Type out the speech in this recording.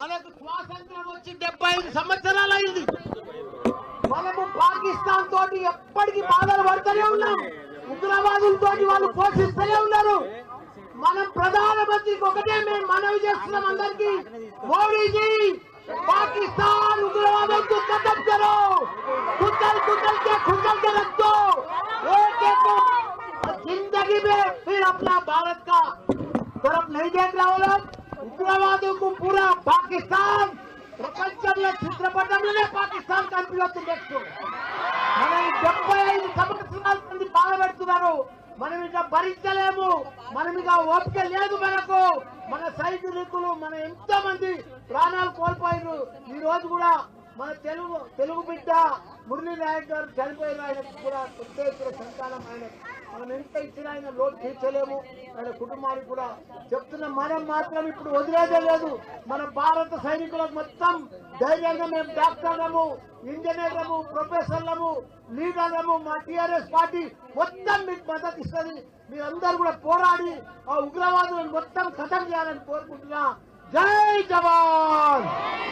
మనకు స్వాతంత్రం వచ్చి 75 సంవత్సరాలు అయింది. మనము పాకిస్తాన్ తోటి ఎప్పటికీ బాధలు పడుతూనే ఉన్నాం. ఉగ్రవాదులతో వాళ్ళు పోషిస్తూనే ఉన్నారు. మనం ప్రధానమంత్రికి ఒకటే మేము మనవి చేస్తున్నాం అందరికీ, మోడీజీ पाकिस्तान उग्रवादों को खत्म करो, कुचल कुचल के रख दो, एक एक को जिंदगी में फिर अपना भारत का तरफ नहीं देख रहा हो लोग. उग्रवादों को पूरा पाकिस्तान ప్రపంచంలో చిత్రపటంలోనే పాకిస్తాన్ కనిపిస్తుంది. నెక్స్ట్ మనం 75 సంవత్సరాల మంది బాధపెడుతున్నారు. మనం ఇక భరించలేము. మనం ఇక ఓపిక లేదు మనకు. మన సైనికులు మన ఎంతో మంది ప్రాణాలు కోల్పోయారు. ఈ రోజు కూడా మన తెలుగు బిడ్డ మురళీ నాయక్ గారు చనిపోయిన ఆయనకు కూడా ప్రత్యేక సంతానం. ఆయన మనం ఎంత ఇచ్చిన ఆయన లోటు తీర్చలేము. ఆయన కుటుంబానికి కూడా చెప్తున్న మనం మాత్రం ఇప్పుడు వదిలేదే లేదు. మన భారత సైనికులకు మొత్తం ధైర్యంగా మేము డాక్టర్లము, ఇంజనీర్లము, ప్రొఫెసర్లము, లీడర్లము, మా టీఆర్ఎస్ పార్టీ మొత్తం మీకు మద్దతు ఇస్తుంది. మీరందరూ కూడా పోరాడి ఆ ఉగ్రవాదులను మొత్తం ఖతం చేయాలని కోరుకుంటున్నా. జై జవాన్.